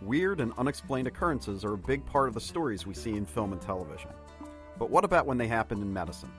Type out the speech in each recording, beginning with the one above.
Weird and unexplained occurrences are a big part of the stories we see in film and television. But what about when they happen in medicine?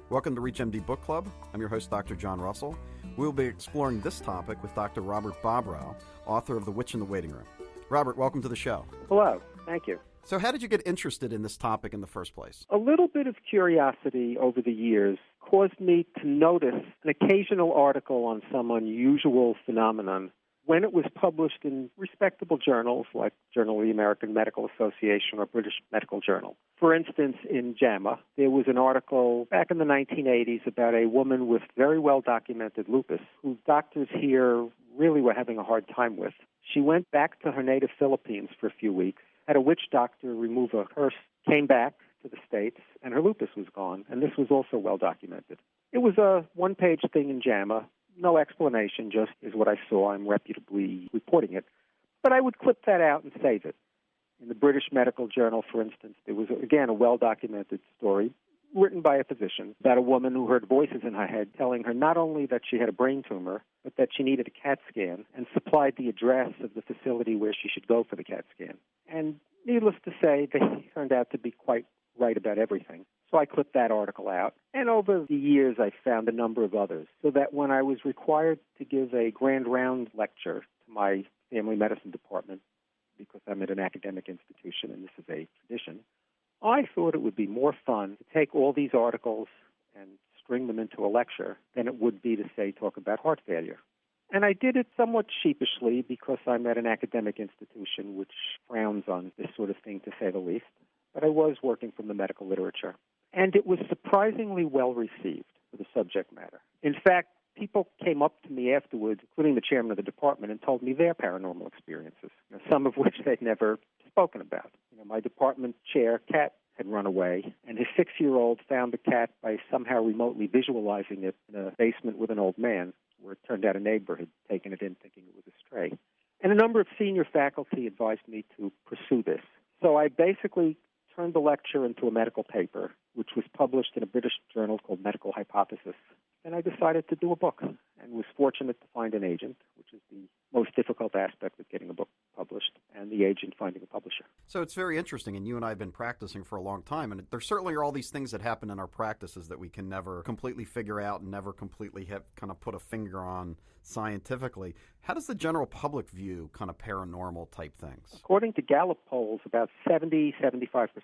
Welcome to ReachMD Book Club. I'm your host, Dr. John Russell. We'll be exploring this topic with Dr. Robert Bobrow, author of The Witch in the Waiting Room. Robert, welcome to the show. Hello. Thank you. So how did you get interested in this topic in the first place? A little bit of curiosity over the years caused me to notice an occasional article on some unusual phenomenon when it was published in respectable journals like Journal of the American Medical Association or British Medical Journal. For instance, in JAMA, there was an article back in the 1980s about a woman with very well-documented lupus who doctors here really were having a hard time with. She went back to her native Philippines for a few weeks, had a witch doctor remove a curse, came back to the States, and her lupus was gone, and this was also well-documented. It was a one-page thing in JAMA. No explanation, just is what I saw. I'm reputably reporting it. But I would clip that out and save it. In the British Medical Journal, for instance, there was, again, a well-documented story written by a physician about a woman who heard voices in her head telling her not only that she had a brain tumor, but that she needed a CAT scan, and supplied the address of the facility where she should go for the CAT scan. And needless to say, they turned out to be quite right about everything. So I clipped that article out. And over the years, I found a number of others, so that when I was required to give a grand round lecture to my family medicine department, because I'm at an academic institution and this is a tradition, I thought it would be more fun to take all these articles and string them into a lecture than it would be to, say, talk about heart failure. And I did it somewhat sheepishly because I'm at an academic institution which frowns on this sort of thing, to say the least. But I was working from the medical literature. And it was surprisingly well received for the subject matter. In fact, people came up to me afterwards, including the chairman of the department, and told me their paranormal experiences, some of which they'd never spoken about. My department chair, cat, had run away, and his 6-year-old found the cat by somehow remotely visualizing it in a basement with an old man, where it turned out a neighbor had taken it in thinking it was a stray. And a number of senior faculty advised me to pursue this. So I basically turned the lecture into a medical paper, which was published in a British journal called Medical Hypothesis. And I decided to do a book and was fortunate to find an agent, which is the most difficult aspect of getting a book published, and the agent finding a publisher. So it's very interesting, and you and I have been practicing for a long time, and there certainly are all these things that happen in our practices that we can never completely figure out and never completely have kind of put a finger on scientifically. How does the general public view kind of paranormal type things? According to Gallup polls, about 75%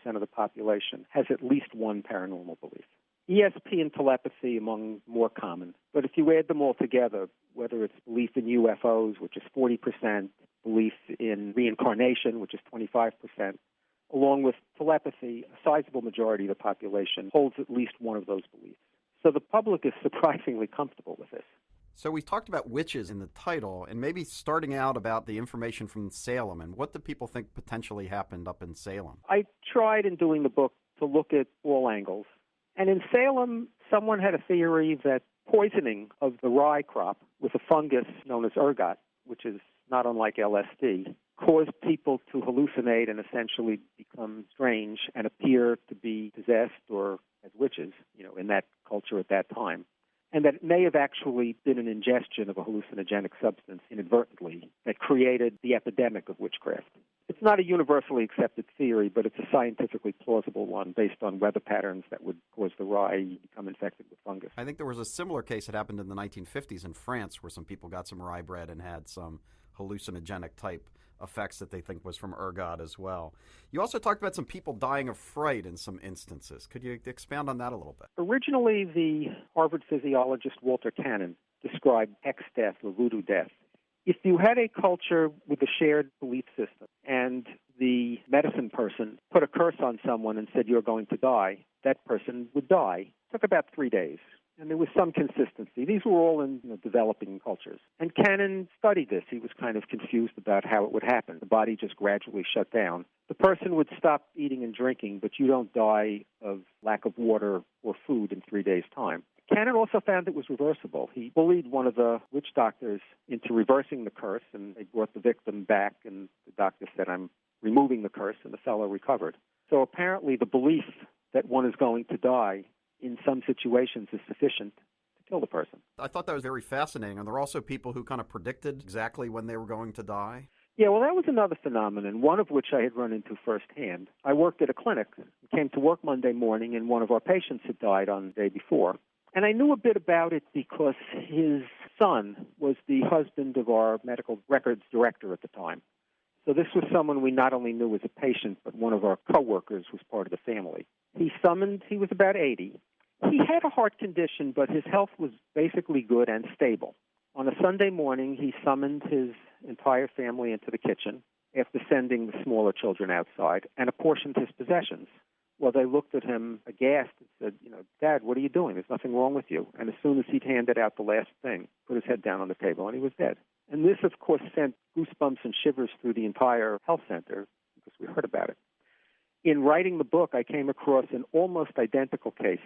of the population has at least one paranormal belief. ESP and telepathy among more common. But if you add them all together, whether it's belief in UFOs, which is 40%, belief in reincarnation, which is 25%, along with telepathy, a sizable majority of the population holds at least one of those beliefs. So the public is surprisingly comfortable with this. So we talked about witches in the title, and maybe starting out about the information from Salem, and what do people think potentially happened up in Salem? I tried in doing the book to look at all angles. And in Salem, someone had a theory that poisoning of the rye crop with a fungus known as ergot, which is not unlike LSD, caused people to hallucinate and essentially become strange and appear to be possessed or as witches, in that culture at that time. And that it may have actually been an ingestion of a hallucinogenic substance inadvertently that created the epidemic of witchcraft. It's not a universally accepted theory, but it's a scientifically plausible one based on weather patterns that would cause the rye to become infected with fungus. I think there was a similar case that happened in the 1950s in France where some people got some rye bread and had some hallucinogenic type effects that they think was from ergot as well. You also talked about some people dying of fright in some instances. Could you expound on that a little bit? Originally, the Harvard physiologist Walter Cannon described hex death or voodoo death. If you had a culture with a shared belief system and the medicine person put a curse on someone and said, "You're going to die," that person would die. It took about 3 days. And there was some consistency. These were all in developing cultures. And Cannon studied this. He was kind of confused about how it would happen. The body just gradually shut down. The person would stop eating and drinking, but you don't die of lack of water or food in 3 days' time. Cannon also found it was reversible. He bullied one of the witch doctors into reversing the curse, and they brought the victim back, and the doctor said, "I'm removing the curse," and the fellow recovered. So apparently the belief that one is going to die in some situations is sufficient to kill the person. I thought that was very fascinating. And there are also people who kind of predicted exactly when they were going to die. Yeah, well, that was another phenomenon, one of which I had run into firsthand. I worked at a clinic, came to work Monday morning, and one of our patients had died on the day before. And I knew a bit about it because his son was the husband of our medical records director at the time. So this was someone we not only knew as a patient, but one of our coworkers was part of the family. He was about 80. He had a heart condition, but his health was basically good and stable. On a Sunday morning, he summoned his entire family into the kitchen after sending the smaller children outside and apportioned his possessions. Well, they looked at him aghast and said, Dad, what are you doing? There's nothing wrong with you. And as soon as he'd handed out the last thing, put his head down on the table, and he was dead. And this, of course, sent goosebumps and shivers through the entire health center because we heard about it. In writing the book, I came across an almost identical case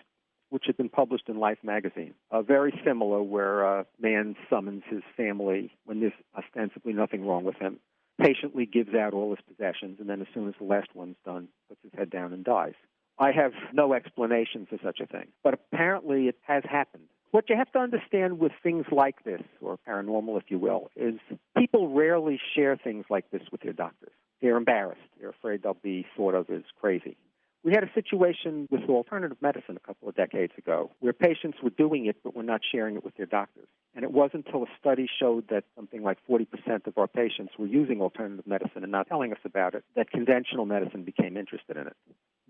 which had been published in Life magazine, very similar, where a man summons his family when there's ostensibly nothing wrong with him, patiently gives out all his possessions, and then as soon as the last one's done, puts his head down and dies. I have no explanation for such a thing, but apparently it has happened. What you have to understand with things like this, or paranormal, if you will, is people rarely share things like this with their doctors. They're embarrassed. They're afraid they'll be thought of as crazy. We had a situation with alternative medicine a couple of decades ago where patients were doing it but were not sharing it with their doctors. And it wasn't until a study showed that something like 40% of our patients were using alternative medicine and not telling us about it that conventional medicine became interested in it.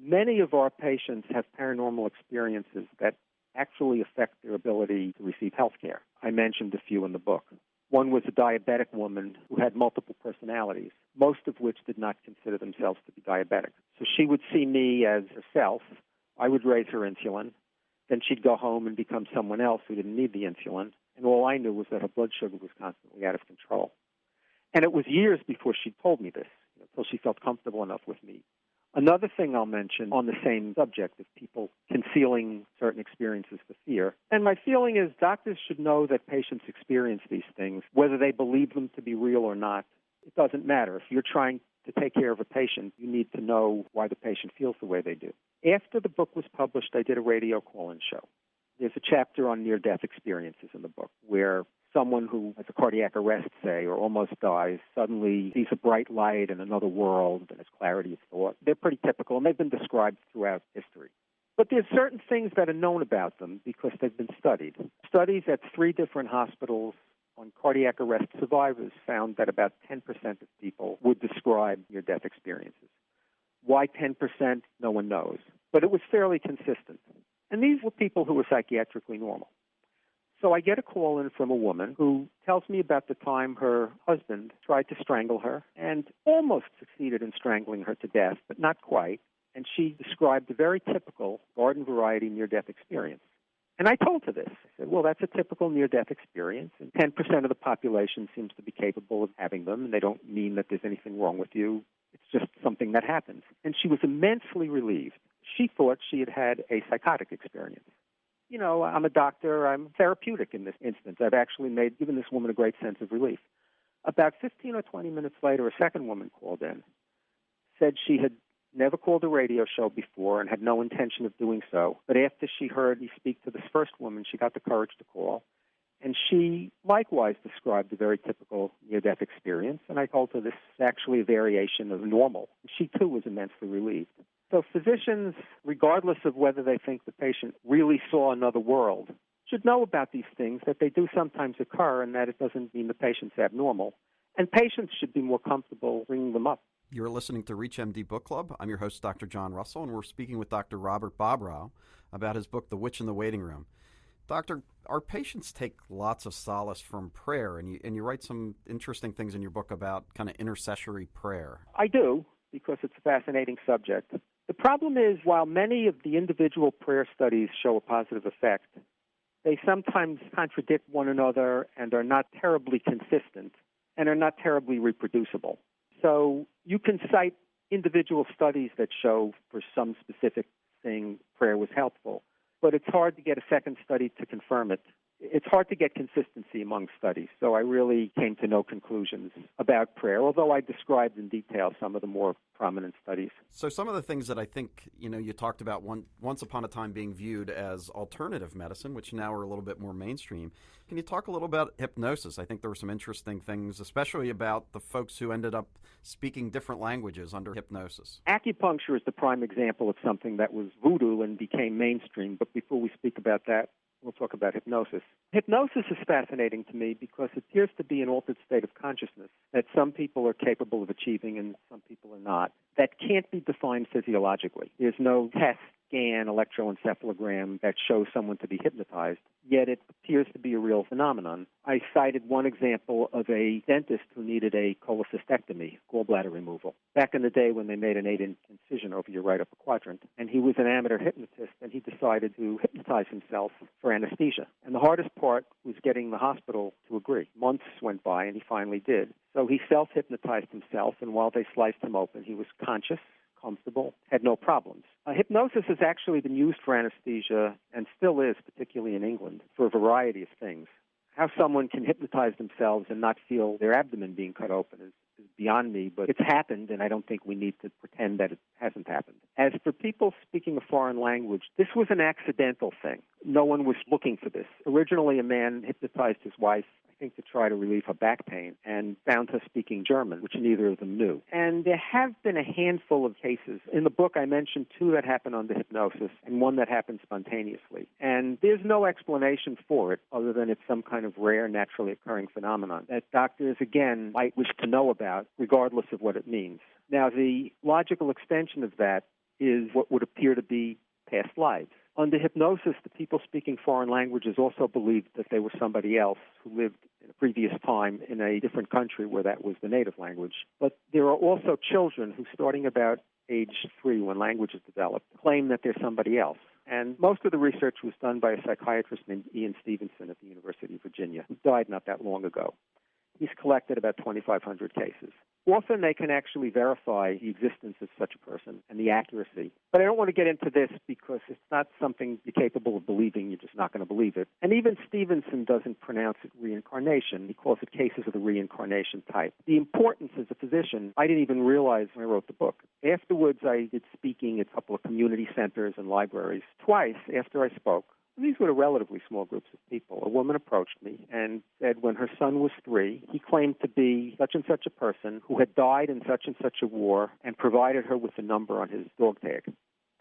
Many of our patients have paranormal experiences that actually affect their ability to receive health care. I mentioned a few in the book. One was a diabetic woman who had multiple personalities, most of which did not consider themselves to be diabetic. So she would see me as herself. I would raise her insulin. Then she'd go home and become someone else who didn't need the insulin. And all I knew was that her blood sugar was constantly out of control. And it was years before she told me this, until she felt comfortable enough with me. Another thing I'll mention on the same subject of people concealing certain experiences for fear, and my feeling is doctors should know that patients experience these things, whether they believe them to be real or not. It doesn't matter. If you're trying to take care of a patient, you need to know why the patient feels the way they do. After the book was published, I did a radio call-in show. There's a chapter on near-death experiences in the book where someone who has a cardiac arrest, say, or almost dies, suddenly sees a bright light in another world and has clarity of thought. They're pretty typical, and they've been described throughout history. But there's certain things that are known about them because they've been studied. Studies at 3 different hospitals on cardiac arrest survivors found that about 10% of people would describe near-death experiences. Why 10%? No one knows. But it was fairly consistent. And these were people who were psychiatrically normal. So I get a call in from a woman who tells me about the time her husband tried to strangle her and almost succeeded in strangling her to death, but not quite. And she described a very typical garden variety near-death experience. And I told her this. I said, well, that's a typical near-death experience, and 10% of the population seems to be capable of having them, and they don't mean that there's anything wrong with you. It's just something that happens. And she was immensely relieved. She thought she had had a psychotic experience. I'm a doctor. I'm therapeutic in this instance. I've actually given this woman a great sense of relief. About 15 or 20 minutes later, a second woman called in, said she had never called a radio show before and had no intention of doing so. But after she heard me speak to this first woman, she got the courage to call. And she likewise described a very typical near-death experience. And I told her this is actually a variation of normal. She, too, was immensely relieved. So physicians, regardless of whether they think the patient really saw another world, should know about these things, that they do sometimes occur and that it doesn't mean the patient's abnormal. And patients should be more comfortable bringing them up. You're listening to ReachMD Book Club. I'm your host, Dr. John Russell, and we're speaking with Dr. Robert Bobrow about his book, The Witch in the Waiting Room. Doctor, our patients take lots of solace from prayer, and you write some interesting things in your book about kind of intercessory prayer. I do, because it's a fascinating subject. The problem is, while many of the individual prayer studies show a positive effect, they sometimes contradict one another and are not terribly consistent and are not terribly reproducible. So you can cite individual studies that show for some specific thing prayer was helpful, but it's hard to get a second study to confirm it It's hard to get consistency among studies, so I really came to no conclusions about prayer, although I described in detail some of the more prominent studies. So some of the things that I think, you talked about once upon a time being viewed as alternative medicine, which now are a little bit more mainstream. Can you talk a little about hypnosis? I think there were some interesting things, especially about the folks who ended up speaking different languages under hypnosis. Acupuncture is the prime example of something that was voodoo and became mainstream, but before we speak about that, we'll talk about hypnosis. Hypnosis is fascinating to me because it appears to be an altered state of consciousness that some people are capable of achieving and some people are not. That can't be defined physiologically. There's no test, scan, electroencephalogram that shows someone to be hypnotized, yet it appears to be a real phenomenon. I cited one example of a dentist who needed a cholecystectomy, gallbladder removal, back in the day when they made an 8-inch incision over your right upper quadrant. And he was an amateur hypnotist, and he decided to hypnotize himself for anesthesia. And the hardest part was getting the hospital to agree. Months went by, and he finally did. So he self-hypnotized himself, and while they sliced him open, he was conscious, comfortable, had no problems. Hypnosis has actually been used for anesthesia and still is, particularly in England, for a variety of things. How someone can hypnotize themselves and not feel their abdomen being cut open is beyond me, but it's happened, and I don't think we need to pretend that it hasn't happened. As for people speaking a foreign language, this was an accidental thing. No one was looking for this. Originally, a man hypnotized his wife, I think to try to relieve her back pain, and found her speaking German, which neither of them knew. And there have been a handful of cases. In the book, I mentioned 2 that happened under hypnosis and 1 that happened spontaneously. And there's no explanation for it other than it's some kind of rare, naturally occurring phenomenon that doctors, again, might wish to know about, regardless of what it means. Now, the logical extension of that is what would appear to be past lives. Under hypnosis, the people speaking foreign languages also believed that they were somebody else who lived in a previous time in a different country where that was the native language. But there are also children who, starting about age 3 when language is developed, claim that they're somebody else. And most of the research was done by a psychiatrist named Ian Stevenson at the University of Virginia, who died not that long ago. He's collected about 2,500 cases. Often they can actually verify the existence of such a person and the accuracy. But I don't want to get into this because it's not something you're capable of believing. You're just not going to believe it. And even Stevenson doesn't pronounce it reincarnation. He calls it cases of the reincarnation type. The importance as a physician, I didn't even realize when I wrote the book. Afterwards, I did speaking at a couple of community centers and libraries. Twice after I spoke, these were relatively small groups of people. A woman approached me and said when her son was 3, he claimed to be such and such a person who had died in such and such a war and provided her with the number on his dog tag.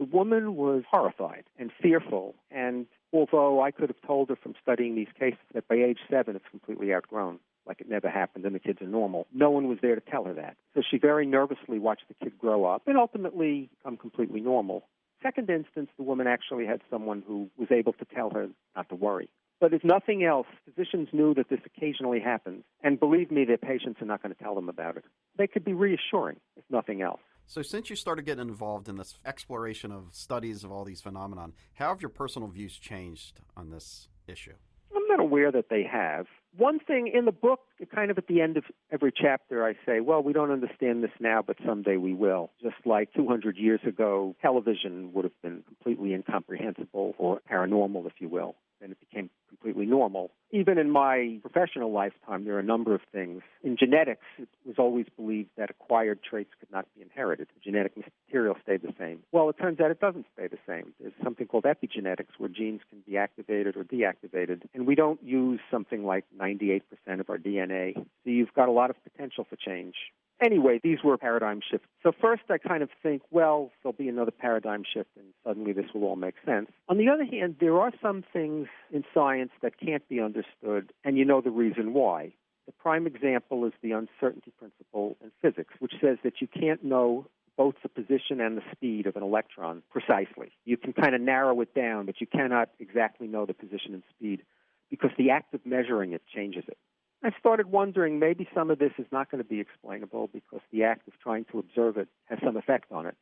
The woman was horrified and fearful, and although I could have told her from studying these cases that by age 7 it's completely outgrown, like it never happened and the kids are normal, no one was there to tell her that. So she very nervously watched the kid grow up and ultimately become completely normal. Second instance, the woman actually had someone who was able to tell her not to worry. But if nothing else, physicians knew that this occasionally happens, and believe me, their patients are not going to tell them about it. They could be reassuring, if nothing else. So since you started getting involved in this exploration of studies of all these phenomenon, how have your personal views changed on this issue? I'm not aware that they have. One thing in the book, kind of at the end of every chapter, I say, well, we don't understand this now, but someday we will. Just like 200 years ago, television would have been completely incomprehensible or paranormal, if you will. Then it became completely normal. Even in my professional lifetime, there are a number of things. In genetics, it was always believed that acquired traits could not be inherited. The genetic material stayed the same. Well, it turns out it doesn't stay the same. There's something called epigenetics where genes can be activated or deactivated, and we don't use something like 98% of our DNA. So you've got a lot of potential for change. Anyway, these were paradigm shifts. So first I kind of think, well, there'll be another paradigm shift and suddenly this will all make sense. On the other hand, there are some things in science that can't be understood, and you know the reason why. The prime example is the uncertainty principle in physics, which says that you can't know both the position and the speed of an electron precisely. You can kind of narrow it down, but you cannot exactly know the position and speed because the act of measuring it changes it. I started wondering maybe some of this is not going to be explainable because the act of trying to observe it has some effect on it.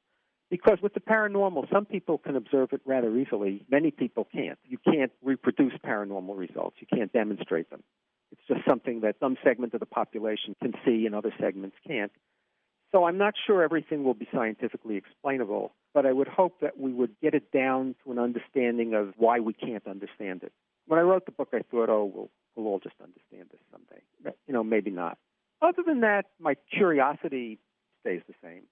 Because with the paranormal, some people can observe it rather easily. Many people can't. You can't reproduce paranormal results. You can't demonstrate them. It's just something that some segment of the population can see and other segments can't. So I'm not sure everything will be scientifically explainable, but I would hope that we would get it down to an understanding of why we can't understand it. When I wrote the book, I thought, we'll all just understand this someday. But, maybe not. Other than that, my curiosity stays the same.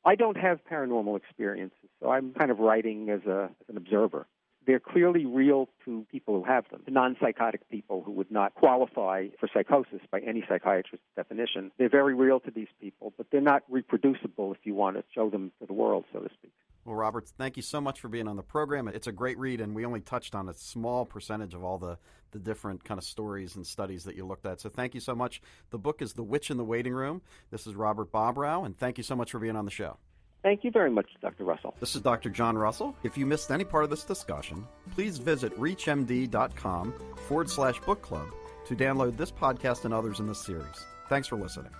I don't have paranormal experiences, so I'm kind of writing as an observer. They're clearly real to people who have them, to non-psychotic people who would not qualify for psychosis by any psychiatrist's definition. They're very real to these people, but they're not reproducible if you want to show them to the world, so to speak. Well, Robert, thank you so much for being on the program. It's a great read, and we only touched on a small percentage of all the different kind of stories and studies that you looked at. So thank you so much. The book is The Witch in the Waiting Room. This is Robert Bobrow, and thank you so much for being on the show. Thank you very much, Dr. Russell. This is Dr. John Russell. If you missed any part of this discussion, please visit reachmd.com/book club to download this podcast and others in this series. Thanks for listening.